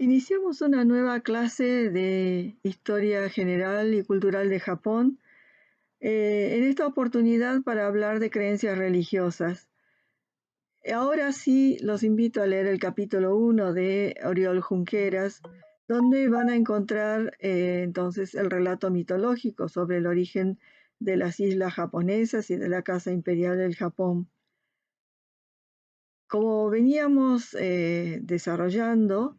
Iniciamos una nueva clase de Historia General y Cultural de Japón, en esta oportunidad para hablar de creencias religiosas. Ahora sí los invito a leer el capítulo 1 de Oriol Junqueras, donde van a encontrar entonces el relato mitológico sobre el origen de las islas japonesas y de la Casa Imperial del Japón. Como veníamos desarrollando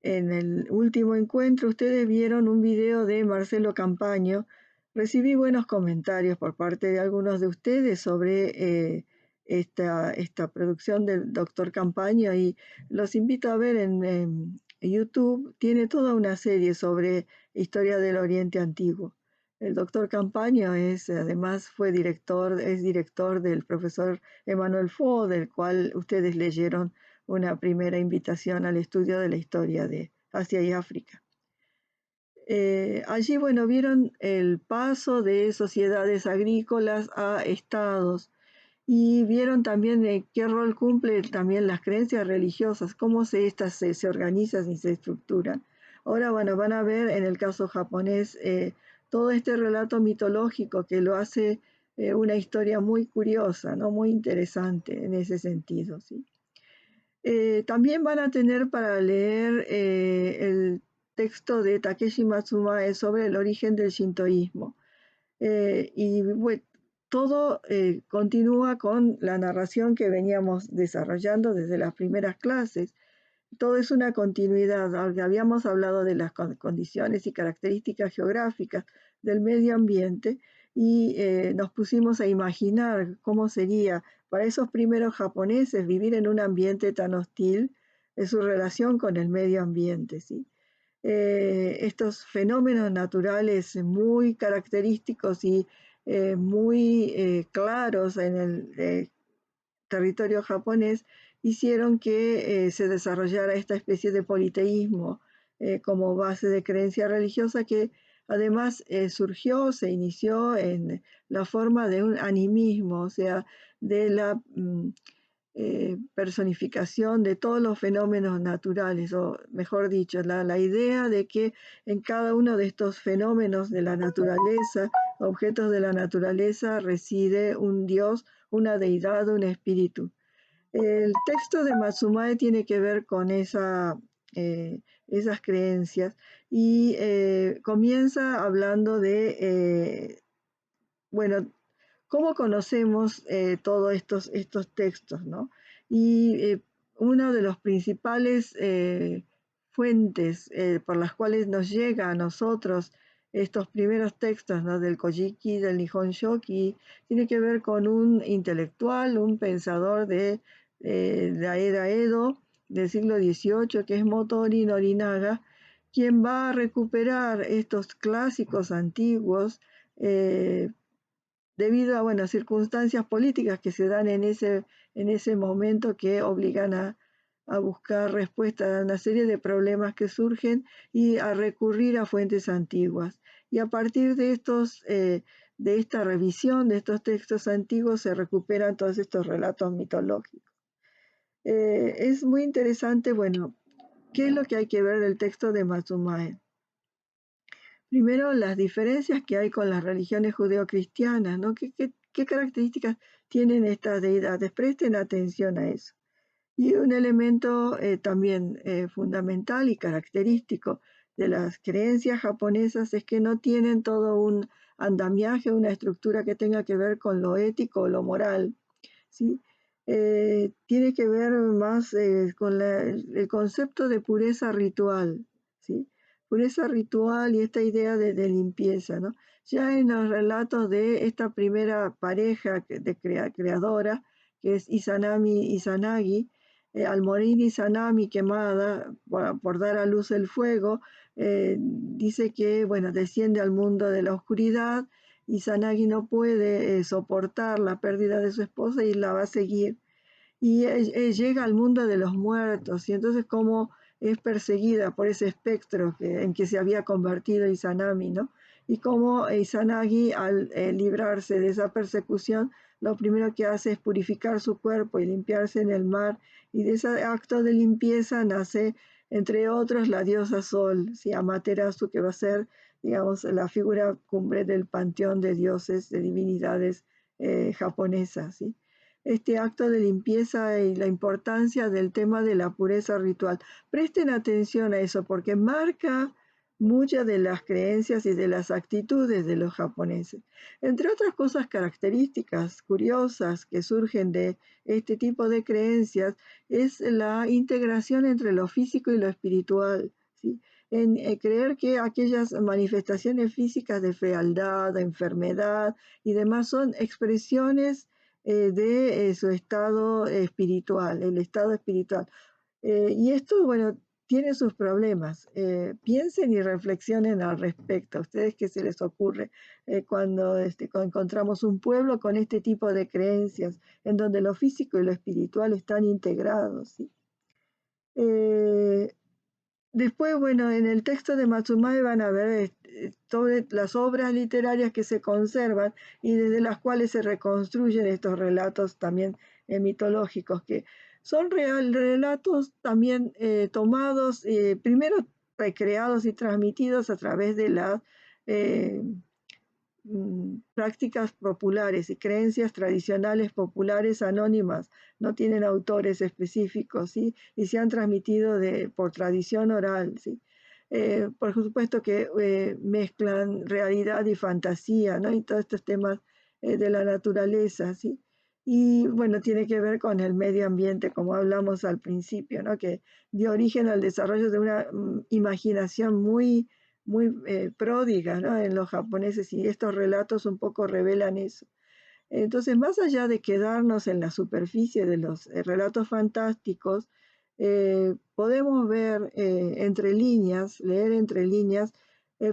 en el último encuentro, ustedes vieron un video de Marcelo Campaño. Recibí buenos comentarios por parte de algunos de ustedes sobre esta producción del doctor Campaño y los invito a ver en YouTube. Tiene toda una serie sobre historia del Oriente Antiguo. El doctor Campaño además es director del profesor Emanuel Fo, del cual ustedes leyeron una primera invitación al estudio de la historia de Asia y África. Allí, bueno, vieron el paso de sociedades agrícolas a estados y vieron también qué rol cumplen también las creencias religiosas, cómo estas se organizan y se estructuran. Ahora, bueno, van a ver en el caso japonés todo este relato mitológico que lo hace una historia muy curiosa, ¿no? Muy interesante en ese sentido, ¿sí? También van a tener para leer el texto de Takeshi Matsumae sobre el origen del shintoísmo. Y bueno, todo continúa con la narración que veníamos desarrollando desde las primeras clases. Todo es una continuidad. Habíamos hablado de las condiciones y características geográficas del medio ambiente y nos pusimos a imaginar cómo sería para esos primeros japoneses vivir en un ambiente tan hostil, su relación con el medio ambiente, ¿sí? Estos fenómenos naturales muy característicos y muy claros en el territorio japonés hicieron que se desarrollara esta especie de politeísmo como base de creencia religiosa que además se inició en la forma de un animismo, o sea, de la personificación de todos los fenómenos naturales, o mejor dicho, la idea de que en cada uno de estos fenómenos de la naturaleza, objetos de la naturaleza, reside un Dios, una deidad, un espíritu. El texto de Matsumae tiene que ver con esas creencias y comienza hablando de, bueno, ¿cómo conocemos todos estos textos, ¿no? Y una de las principales fuentes por las cuales nos llega a nosotros estos primeros textos, ¿no? Del Kojiki, del Nihon Shoki, tiene que ver con un intelectual, un pensador de la era Edo del siglo XVIII, que es Motori Norinaga, quien va a recuperar estos clásicos antiguos debido a bueno, circunstancias políticas que se dan en ese momento que obligan a buscar respuestas a una serie de problemas que surgen y a recurrir a fuentes antiguas. Y a partir de de esta revisión de estos textos antiguos se recuperan todos estos relatos mitológicos. Es muy interesante, bueno, ¿qué es lo que hay que ver del texto de Matsumae? Primero, las diferencias que hay con las religiones judeocristianas, ¿no? ¿Qué características tienen estas deidades? Presten atención a eso. Y un elemento también fundamental y característico de las creencias japonesas es que no tienen todo un andamiaje, una estructura que tenga que ver con lo ético o lo moral, ¿sí? Tiene que ver más con el concepto de pureza ritual, ¿sí? Pureza ritual y esta idea de limpieza, ¿no? Ya en los relatos de esta primera pareja creadora, que es Izanami y Izanagi, al morir Izanami quemada por dar a luz el fuego, dice que, bueno, desciende al mundo de la oscuridad. Izanagi no puede soportar la pérdida de su esposa y la va a seguir. Y llega al mundo de los muertos, y entonces cómo es perseguida por ese espectro en que se había convertido Izanami, ¿no? Y cómo Izanagi, al librarse de esa persecución, lo primero que hace es purificar su cuerpo y limpiarse en el mar, y de ese acto de limpieza nace entre otros la diosa Sol, ¿sí? Amaterasu, que va a ser, digamos, la figura cumbre del panteón de dioses, de divinidades japonesas, ¿sí? Este acto de limpieza y la importancia del tema de la pureza ritual. Presten atención a eso porque marca muchas de las creencias y de las actitudes de los japoneses. Entre otras cosas características curiosas que surgen de este tipo de creencias es la integración entre lo físico y lo espiritual, ¿sí? En creer que aquellas manifestaciones físicas de fealdad, de enfermedad y demás son expresiones de su estado espiritual, el estado espiritual. Y esto, bueno, tiene sus problemas. Piensen y reflexionen al respecto. ¿A ustedes qué se les ocurre cuando encontramos un pueblo con este tipo de creencias, en donde lo físico y lo espiritual están integrados, ¿sí? Eh, Después, bueno, en el texto de Matsumae van a ver sobre las obras literarias que se conservan y desde las cuales se reconstruyen estos relatos también mitológicos, que son relatos también tomados, primero recreados y transmitidos a través de las eh, prácticas populares y creencias tradicionales populares anónimas, no tienen autores específicos, ¿sí? Y se han transmitido por tradición oral, ¿sí? Por supuesto que mezclan realidad y fantasía, ¿no? Y todos estos temas de la naturaleza, ¿sí? Y bueno, tiene que ver con el medio ambiente, como hablamos al principio, ¿no? Que dio origen al desarrollo de una imaginación muy pródiga, ¿no? En los japoneses, y estos relatos un poco revelan eso. Entonces, más allá de quedarnos en la superficie de los relatos fantásticos, podemos ver entre líneas, leer entre líneas,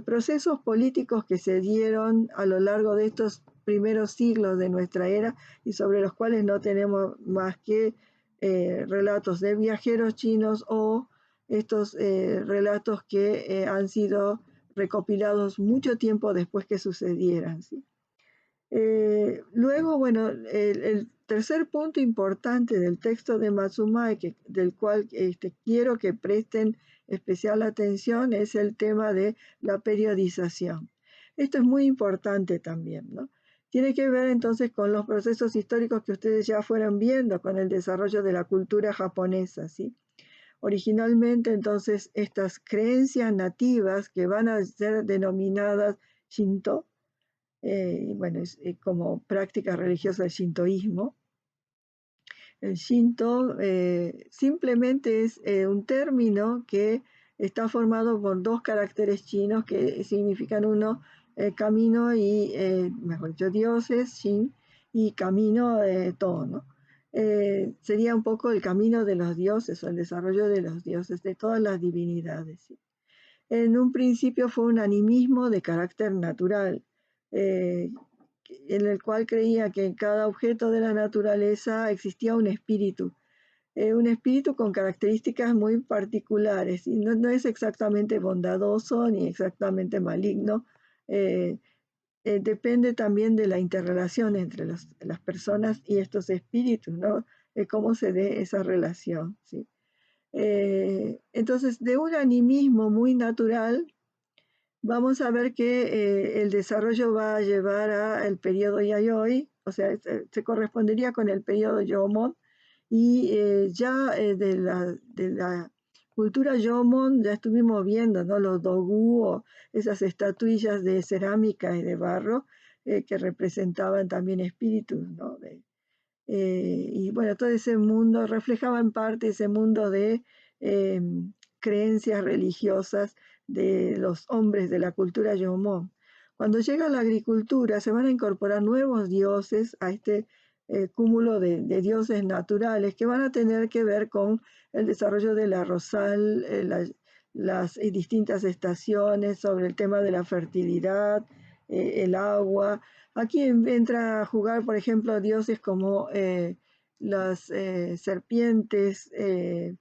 procesos políticos que se dieron a lo largo de estos primeros siglos de nuestra era y sobre los cuales no tenemos más que relatos de viajeros chinos o estos relatos que han sido recopilados mucho tiempo después que sucedieran, ¿sí? Luego, bueno, el tercer punto importante del texto de Matsumae, del cual quiero que presten especial atención, es el tema de la periodización. Esto es muy importante también, ¿no? Tiene que ver entonces con los procesos históricos que ustedes ya fueron viendo, con el desarrollo de la cultura japonesa, ¿sí? Originalmente, entonces, estas creencias nativas que van a ser denominadas Shinto, bueno, es como práctica religiosa del shintoísmo. El shinto simplemente es un término que está formado por dos caracteres chinos que significan uno, camino y, mejor dicho, dioses, shin, y camino, to, ¿no? Sería un poco el camino de los dioses o el desarrollo de los dioses, de todas las divinidades, ¿sí? En un principio fue un animismo de carácter natural, eh, en el cual creía que en cada objeto de la naturaleza existía un espíritu con características muy particulares, y no es exactamente bondadoso ni exactamente maligno, eh, depende también de la interrelación entre las personas y estos espíritus, ¿no? Cómo se dé esa relación, ¿sí? Entonces, de un animismo muy natural, vamos a ver que el desarrollo va a llevar al periodo Yayoi, o sea, se correspondería con el periodo Jomon, y ya de la cultura Jomon ya estuvimos viendo, ¿no? Los dogu, o esas estatuillas de cerámica y de barro que representaban también espíritus, ¿no? Y bueno, todo ese mundo reflejaba en parte ese mundo de eh, creencias religiosas de los hombres de la cultura Yomón. Cuando llega la agricultura, se van a incorporar nuevos dioses a este cúmulo de dioses naturales que van a tener que ver con el desarrollo del arrozal, las distintas estaciones, sobre el tema de la fertilidad, el agua. Aquí entra a jugar, por ejemplo, dioses como las serpientes, que,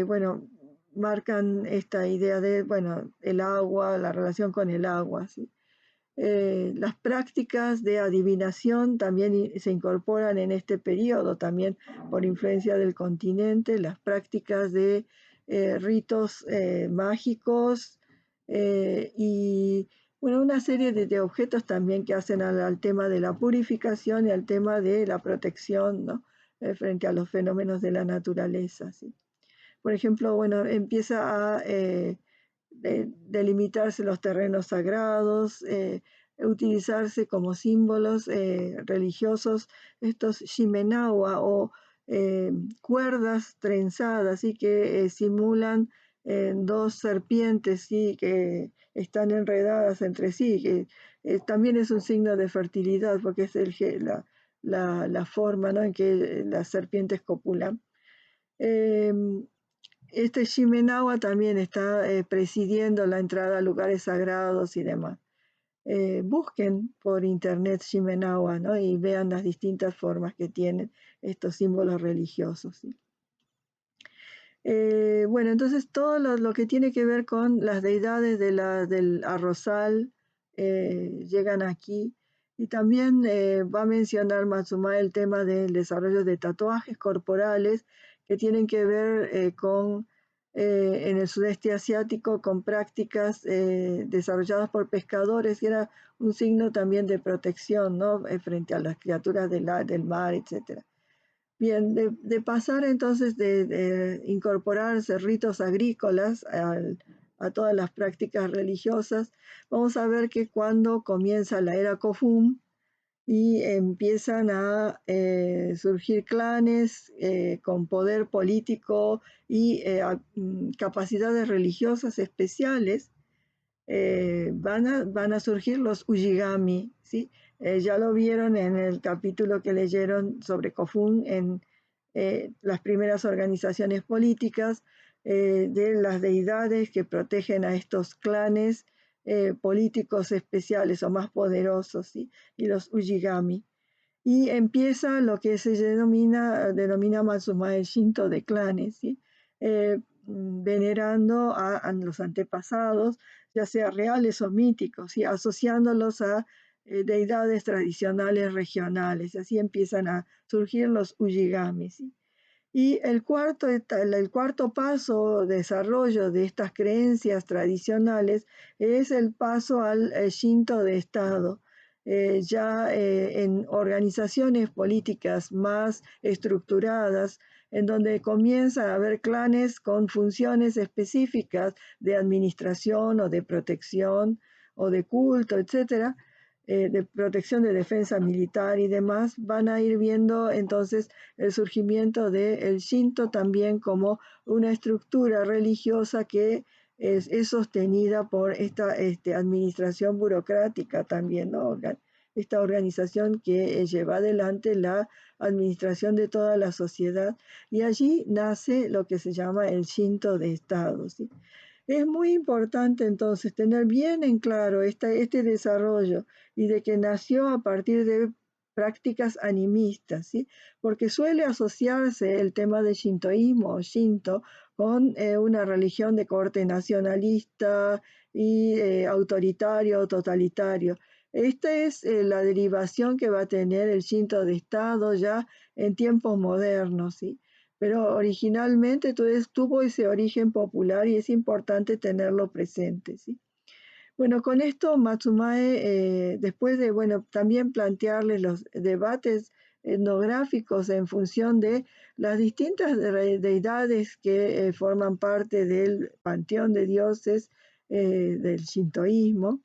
bueno, marcan esta idea de, bueno, el agua, la relación con el agua, ¿sí? Las prácticas de adivinación también se incorporan en este periodo, también por influencia del continente, las prácticas de ritos mágicos y bueno, una serie de objetos también que hacen al tema de la purificación y al tema de la protección, ¿no? Frente a los fenómenos de la naturaleza, ¿sí? Por ejemplo, bueno, empieza a delimitarse los terrenos sagrados, utilizarse como símbolos religiosos estos shimenawa o cuerdas trenzadas y que simulan dos serpientes ¿sí? que están enredadas entre sí, que también es un signo de fertilidad porque es la forma, ¿no? en que las serpientes copulan. Este Shimenawa también está presidiendo la entrada a lugares sagrados y demás. Busquen por internet Shimenawa, ¿no? Y vean las distintas formas que tienen estos símbolos religiosos, ¿sí? Bueno, entonces todo lo que tiene que ver con las deidades del arrozal llegan aquí. Y también va a mencionar Matsumae el tema del desarrollo de tatuajes corporales que tienen que ver en el sudeste asiático con prácticas desarrolladas por pescadores, y era un signo también de protección, ¿no? Frente a las criaturas del mar, etc. Bien, de pasar entonces de incorporarse ritos agrícolas a todas las prácticas religiosas, vamos a ver que cuando comienza la era Kofun y empiezan a surgir clanes con poder político y capacidades religiosas especiales, van a surgir los Ujigami, ¿sí? Ya lo vieron en el capítulo que leyeron sobre Kofun en las primeras organizaciones políticas de las deidades que protegen a estos clanes políticos especiales o más poderosos, ¿sí? Y los Ujigami. Y empieza lo que se denomina Matsumae el Shinto de clanes, ¿sí? Venerando a los antepasados, ya sea reales o míticos, ¿sí? Asociándolos a deidades tradicionales regionales. Así empiezan a surgir los Ujigami, ¿sí? Y el cuarto paso, desarrollo de estas creencias tradicionales, es el paso al Shinto de Estado. Ya en organizaciones políticas más estructuradas, en donde comienzan a haber clanes con funciones específicas de administración o de protección o de culto, etcétera, de protección de defensa militar y demás, van a ir viendo entonces el surgimiento del Shinto también como una estructura religiosa que es sostenida por esta administración burocrática también, ¿no? Esta organización que lleva adelante la administración de toda la sociedad, y allí nace lo que se llama el Shinto de Estado, ¿sí? Es muy importante entonces tener bien en claro este desarrollo y de que nació a partir de prácticas animistas, ¿sí? Porque suele asociarse el tema del shintoísmo o shinto con una religión de corte nacionalista y autoritario o totalitario. Esta es la derivación que va a tener el shinto de Estado ya en tiempos modernos, ¿sí? Pero originalmente entonces tuvo ese origen popular y es importante tenerlo presente, ¿sí? Bueno, con esto Matsumae, después de, bueno, también plantearles los debates etnográficos en función de las distintas deidades que forman parte del panteón de dioses del shintoísmo,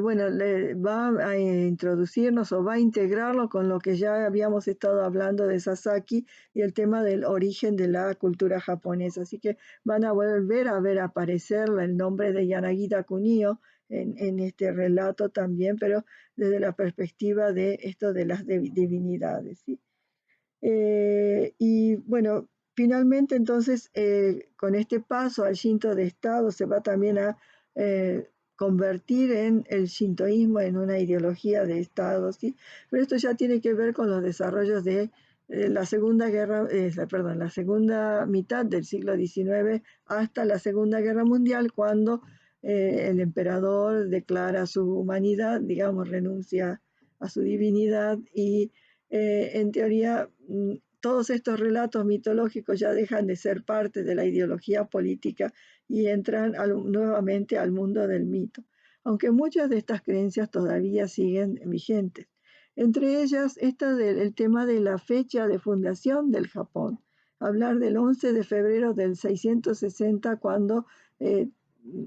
bueno, le va a introducirnos o va a integrarlo con lo que ya habíamos estado hablando de Sasaki y el tema del origen de la cultura japonesa. Así que van a volver a ver aparecer el nombre de Yanagita Kunio en este relato también, pero desde la perspectiva de esto de las divinidades, ¿sí? Y bueno, finalmente entonces con este paso al Shinto de Estado se va también a eh, convertir en el shintoísmo en una ideología de Estado, ¿sí? Pero esto ya tiene que ver con los desarrollos de la Segunda Guerra, perdón, la segunda mitad del siglo XIX hasta la Segunda Guerra Mundial, cuando el emperador declara su humanidad, digamos, renuncia a su divinidad y en teoría todos estos relatos mitológicos ya dejan de ser parte de la ideología política y entran nuevamente al mundo del mito, aunque muchas de estas creencias todavía siguen vigentes. Entre ellas, el tema de la fecha de fundación del Japón. Hablar del 11 de febrero del 660, cuando eh,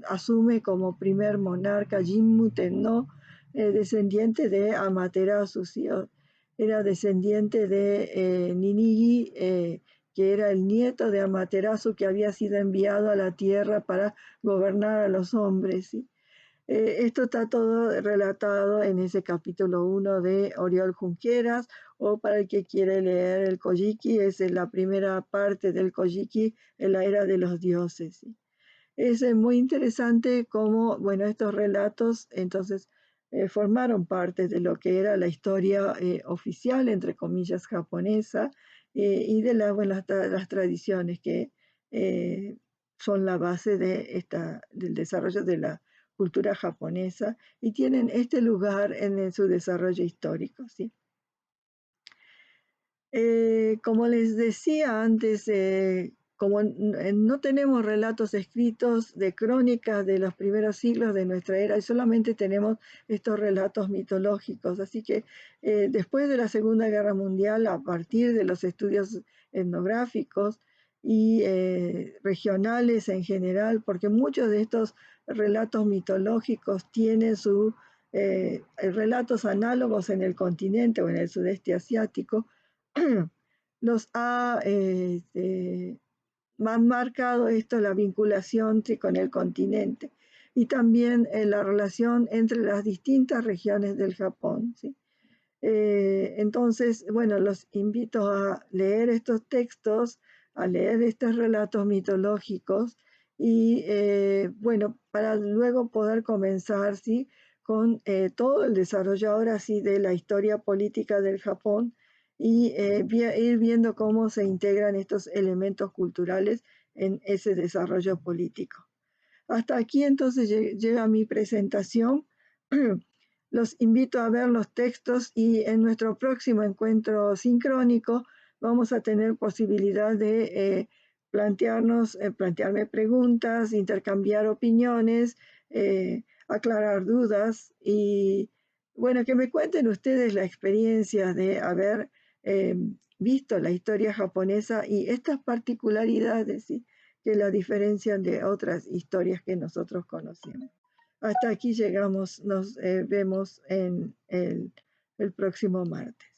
asume como primer monarca Jimmu Tenno, descendiente de Amaterasu, ¿sí? Era descendiente de Ninigi, que era el nieto de Amaterasu, que había sido enviado a la tierra para gobernar a los hombres, ¿sí? Esto está todo relatado en ese capítulo 1 de Oriol Junqueras, o para el que quiere leer el Kojiki, es la primera parte del Kojiki en la era de los dioses, ¿sí? Es muy interesante cómo, bueno, estos relatos entonces formaron parte de lo que era la historia oficial, entre comillas, japonesa, y de bueno, las tradiciones que eh, son la base del desarrollo de la cultura japonesa y tienen este lugar en su desarrollo histórico, ¿sí? Como les decía antes, como no tenemos relatos escritos de crónicas de los primeros siglos de nuestra era, y solamente tenemos estos relatos mitológicos, así que después de la Segunda Guerra Mundial, a partir de los estudios etnográficos y regionales en general, porque muchos de estos relatos mitológicos tienen sus relatos análogos en el continente o en el sudeste asiático, nos ha marcado esto, la vinculación, sí, con el continente y también la relación entre las distintas regiones del Japón, ¿sí? Entonces, bueno, los invito a leer estos textos, a leer estos relatos mitológicos y, bueno, para luego poder comenzar, ¿sí?, con todo el desarrollo ahora sí de la historia política del Japón y ir viendo cómo se integran estos elementos culturales en ese desarrollo político. Hasta aquí entonces llega mi presentación. Los invito a ver los textos y en nuestro próximo encuentro sincrónico vamos a tener posibilidad de plantearme preguntas, intercambiar opiniones, aclarar dudas y bueno, que me cuenten ustedes la experiencia de haber eh, visto la historia japonesa y estas particularidades, ¿sí?, que la diferencian de otras historias que nosotros conocemos. Hasta aquí llegamos, nos vemos en el próximo martes.